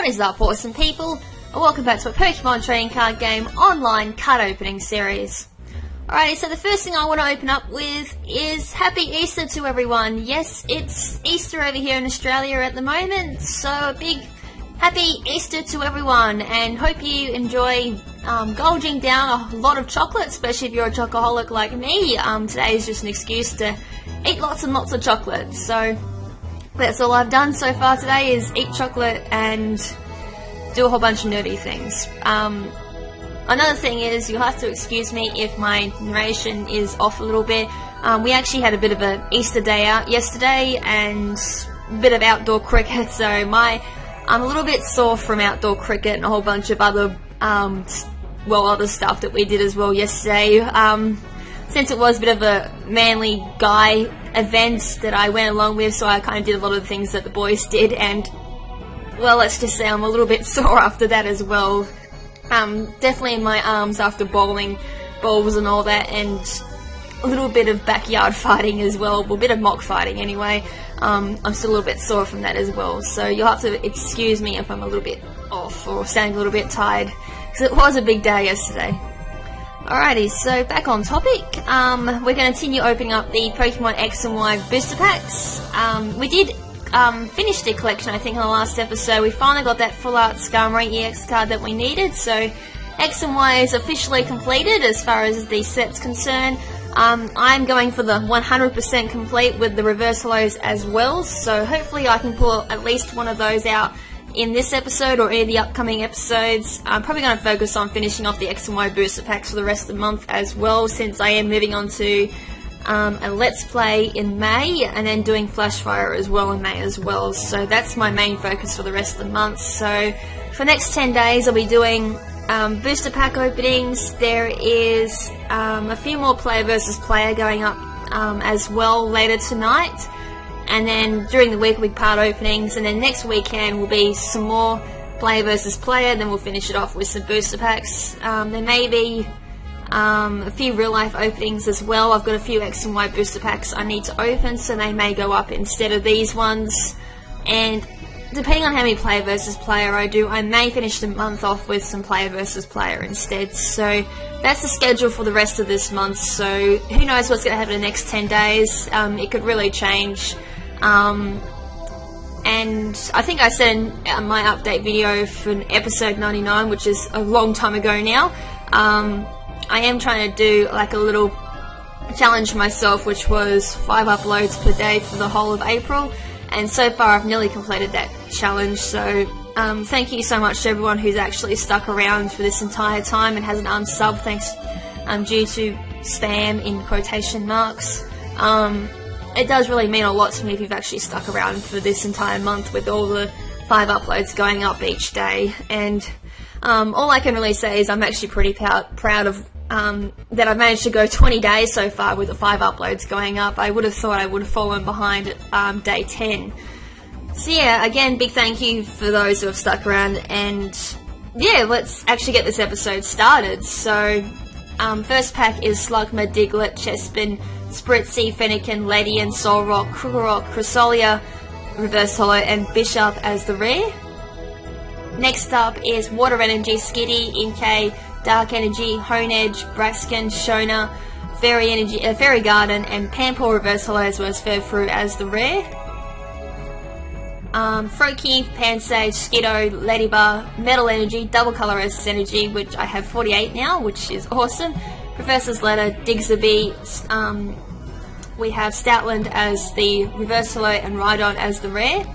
What is up, awesome people, and welcome back to a Pokemon trading card game online card opening series. Alrighty, so the first thing I want to open up with is Happy Easter to everyone. Yes, it's Easter over here in Australia at the moment, so a big Happy Easter to everyone, and hope you enjoy gorging down a lot of chocolate, especially if you're a chocoholic like me. Today is just an excuse to eat lots and lots of chocolate, so that's all I've done so far today is eat chocolate and do a whole bunch of nerdy things. Another thing is, you'll have to excuse me if my narration is off a little bit. We actually had a bit of an Easter day out yesterday and a bit of outdoor cricket, so I'm a little bit sore from outdoor cricket and a whole bunch of other, other stuff that we did as well yesterday. Since it was a bit of a manly guy event that I went along with, so I kind of did a lot of the things that the boys did, and well, let's just say I'm a little bit sore after that as well. Definitely in my arms after bowling balls and all that, and a little bit of backyard fighting as well, a bit of mock fighting anyway. I'm still a little bit sore from that as well, so you'll have to excuse me if I'm a little bit off or sounding a little bit tired, because it was a big day yesterday. Alrighty, so back on topic, we're going to continue opening up the Pokemon X and Y booster packs. We did finish the collection, I think, in the last episode. We finally got that Full Art Skarmory EX card that we needed, so X and Y is officially completed as far as the set's concerned. I'm going for the 100% complete with the reverse hollows as well, so hopefully I can pull at least one of those out in this episode or any of the upcoming episodes. I'm probably going to focus on finishing off the X and Y booster packs for the rest of the month as well, since I am moving on to a Let's Play in May, and then doing Flashfire as well in May as well, so that's my main focus for the rest of the month. So for the next 10 days I'll be doing booster pack openings. There is a few more player versus player going up as well later tonight, and then during the week will be part openings, and then next weekend will be some more player versus player, then we'll finish it off with some booster packs. There may be a few real life openings as well. I've got a few X and Y booster packs I need to open, so they may go up instead of these ones, and depending on how many player versus player I do, I may finish the month off with some player versus player instead. So that's the schedule for the rest of this month, so who knows what's going to happen in the next 10 days. It could really change. And I think I said in my update video for episode 99, which is a long time ago now, I am trying to do like a little challenge for myself, which was 5 uploads per day for the whole of April, and so far I've nearly completed that challenge, so thank you so much to everyone who's actually stuck around for this entire time and hasn't unsubbed, thanks due to spam in quotation marks. It does really mean a lot to me if you've actually stuck around for this entire month with all the 5 uploads going up each day, and all I can really say is I'm actually pretty proud of that I've managed to go 20 days so far with the 5 uploads going up. I would have thought I would have fallen behind at day 10. So yeah, again, big thank you for those who have stuck around, and yeah, let's actually get this episode started. So, first pack is Slugma, Diglett, Chespin, Spritzy, Fennekin, Lady and Solrock, Krokorok, Cresselia, Reverse Hollow, and Bishop as the rare. Next up is Water Energy, Skitty, Inkay, Dark Energy, Honedge, Braskin, Shona, Fairy Garden, and Pampor Reverse Hollow as well as Fairfruit as the rare. Froakie, Pansage, Skiddo, Ladybar, Metal Energy, Double Color as Energy, which I have 48 now, which is awesome. Professor's Letter, Digsby, we have Stoutland as the Reverse Hollow and Rhydon as the rare.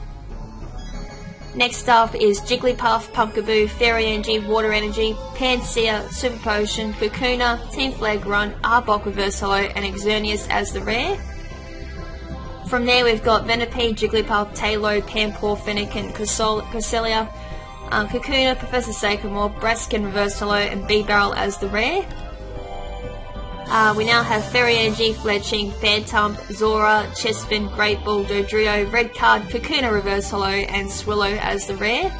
Next up is Jigglypuff, Pumpkaboo, Fairy Energy, Water Energy, Pansear, Super Potion, Kakuna, Team Flag Run, Arbok Reverse Hollow, and Xerneas as the rare. From there we've got Venipede, Jigglypuff, Tailo, Pampor, Fennekin, Cresselia, Kakuna, Professor Sycamore, Braskin Reverse Hollow, and B-Barrel as the rare. We now have Fairy Energy, Fletching, Phantump, Zora, Chespin, Great Ball, Dodrio, Red Card, Kakuna Reverse Hollow, and Swillow as the rare.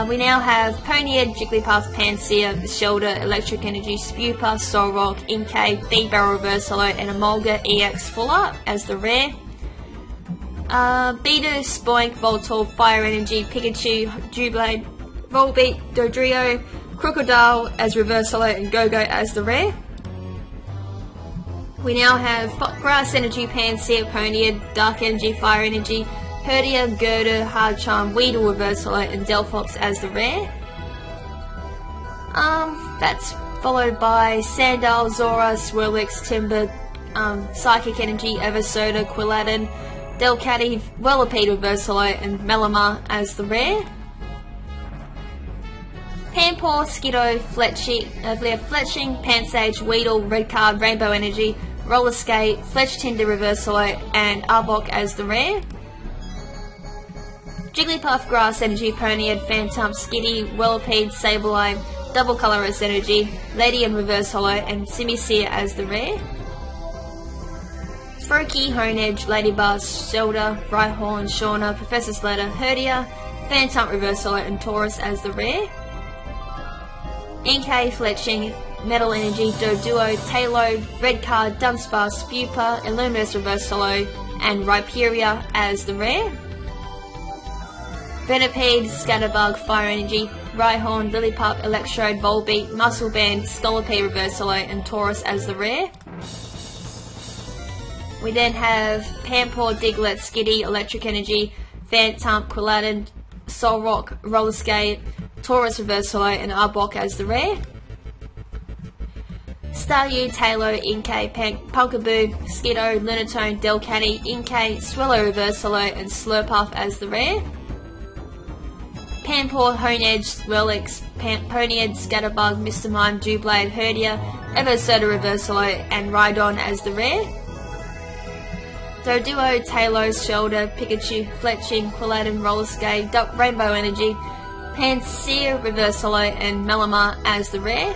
We now have Ponyard, Jigglypuff, Pansear, Shelder, Electric Energy, Spewpa, Solrock, Inkay, B-Barrel Reverse Hollow, and Emolga EX Full Art as the rare. Bidoof, Spoink, Voltorb, Fire Energy, Pikachu, Dewblade, Volbeat, Dodrio, Crocodile as reverse holo, and Go-Go as the rare. We now have Grass Energy, Pansear, Ponyard, Dark Energy, Fire Energy, Herdia, Gerda, Hard Charm, Weedle reverse holo, and Delphox as the rare. That's followed by Sandile, Zora, Swirlix, Timber, Psychic Energy, Eversoda, Quilladin, Delcatty, Whirlipede reverse holo, and Melamar as the rare. Panpour, Skiddo, Fletching, Pansage, Weedle, Red Card, Rainbow Energy, Roller Skate, Fletchtinder reverse holo, and Arbok as the rare. Jigglypuff, Grass Energy, Ponyard, Phantom, Skitty, Whirlipede, Sableye, Double Colorless Energy, Lady and reverse holo, and Simisear as the rare. Froakie, Honedge, Ladybuzz, Zelda, Rhyhorn, Shauna, Professor Slatter, Herdia, Phantom reverse holo, and Taurus as the rare. Inkay, Fletching, Metal Energy, Doduo, Taillow, Red Card, Dunsparce, Spupa, Illuminous reverse holo, and Rhyperior as the rare. Venipede, Scatterbug, Fire Energy, Rhyhorn, Lillipup, Electrode, Volbeat, Muscle Band, Scolipede reverse holo, and Taurus as the rare. We then have Panpour, Diglett, Skitty, Electric Energy, Phantom, Quilladin, Solrock, Roller Skate, Taurus reverse holo, and Arbok as the rare. Staryu, Taillow, Inkay, Pumpkaboo, Skiddo, Lunatone, Delcatty, Inkay, Swellow reverse holo, and Slurpuff as the rare. Panpour, Honedge, Swirlix, Ponyard, Scatterbug, Mr. Mime, Dewblade, Herdia, Eversoda reverse holo, and Rhydon as the rare. Doduo, Taillow, Shoulder, Pikachu, Fletching, Quilladin, Roller Skate, Rainbow Energy, Pansear reverse holo, and Melamar as the rare.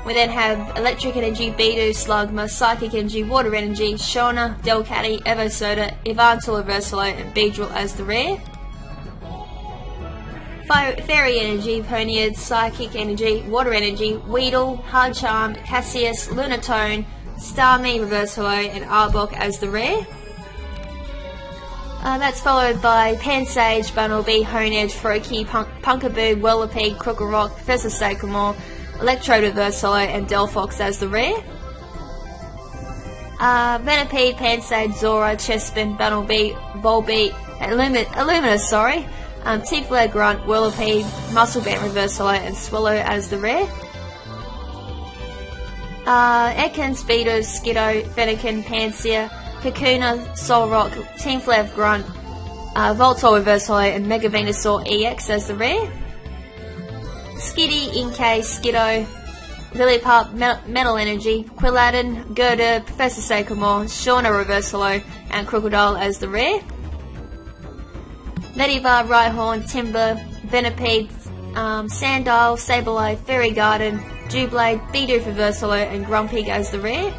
We then have Electric Energy, Bidoof, Slugma, Psychic Energy, Water Energy, Shauna, Delcatty, Eversoda, Yvantil reverse holo, and Beedrill as the rare. Fairy Energy, Ponyard, Psychic Energy, Water Energy, Weedle, Hard Charm, Cassius, Lunatone, Starmie reverse holo, and Arbok as the rare. That's followed by Pansage, Bunnelby, Honedge, Froakie, Pumpkaboo, Whirlipede, Crocorock, Professor Sycamore, Electrode reverse holo, and Delphox as the rare. Venipede, Pansage, Zora, Chespin, Bunnelby, Volbeat, Illuminous, Tiefler, Grunt, Whirlipede, Muscle Band reverse holo, and Swallow as the rare. Ekans, Bidoof, Skiddo, Fennekin, Pansear, Kakuna, Solrock, Teamflav, Grunt, Voltorb reverse holo, and Mega Venusaur EX as the rare. Skitty, Inkay, Skiddo, Lillipup, Metal Energy, Quilladin, Gerda, Professor Sycamore, Shauna reverse holo, and Crocodile as the rare. Ladybug, Rhyhorn, Timber, Venipede, Sandile, Sableye, Fairy Garden, Dewblade, Bidoof reverse holo, and Grumpig as the rare.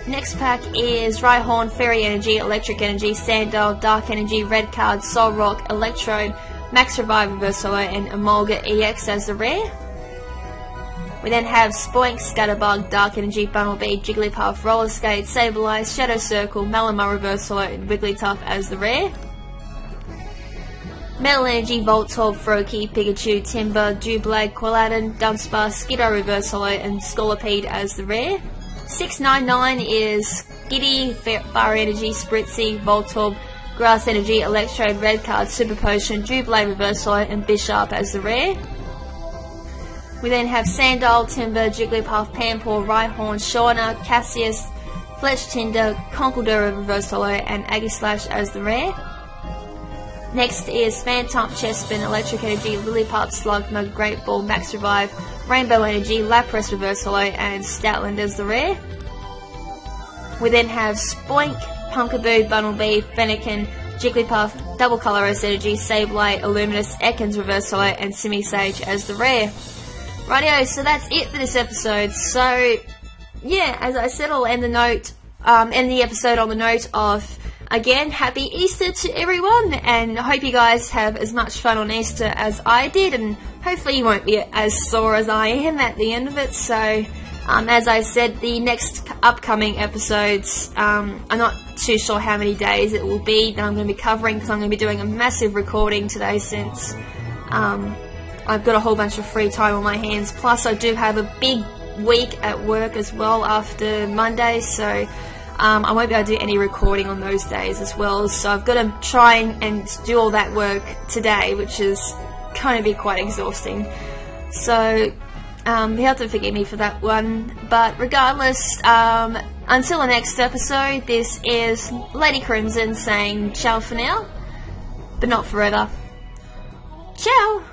Next pack is Rhyhorn, Fairy Energy, Electric Energy, Sandile, Dark Energy, Red Card, Solrock, Electrode, Max Revive reverse holo, and Emolga EX as the rare. We then have Spoink, Scatterbug, Dark Energy, Bunnelby, Jigglypuff, Roller Skate, Sableye, Shadow Circle, Malamar reverse holo, and Wigglytuff as the rare. Metal Energy, Voltorb, Froakie, Pikachu, Timber, Dewblade, Quilladin, Dunsparce, Skiddo reverse holo, and Scolipede as the rare. 699 is Skitty, Fire Energy, Spritzy, Voltorb, Grass Energy, Electrode, Red Card, Super Potion, Dewblade reverse holo, and Bisharp as the rare. We then have Sandile, Timber, Jigglypuff, Panpour, Rhyhorn, Shauna, Cassius, Fletchtinder, Conkeldurr reverse holo, and Aegislash as the rare. Next is Phantom, Chespin, Electric Energy, Lillipup, Slugma, Great Ball, Max Revive, Rainbow Energy, Lapras reverse holo, and Stoutland as the rare. We then have Spoink, Pumpkaboo, Bunnelby, Fennekin, Jigglypuff, Double Colorless Energy, Sableye, Illuminous, Ekans reverse holo, and Simisage as the rare. Rightio, so that's it for this episode. So, yeah, as I said, I'll end the episode on the note of, again, happy Easter to everyone, and I hope you guys have as much fun on Easter as I did, and hopefully you won't be as sore as I am at the end of it. So, As I said, the next upcoming episodes, I'm not too sure how many days it will be that I'm going to be covering, because I'm going to be doing a massive recording today since I've got a whole bunch of free time on my hands. Plus I do have a big week at work as well after Monday, so I won't be able to do any recording on those days as well. So I've got to try and do all that work today, which is going to be quite exhausting. So you have to forgive me for that one. But regardless, until the next episode, this is Lady KrimZen saying ciao for now, but not forever. Ciao!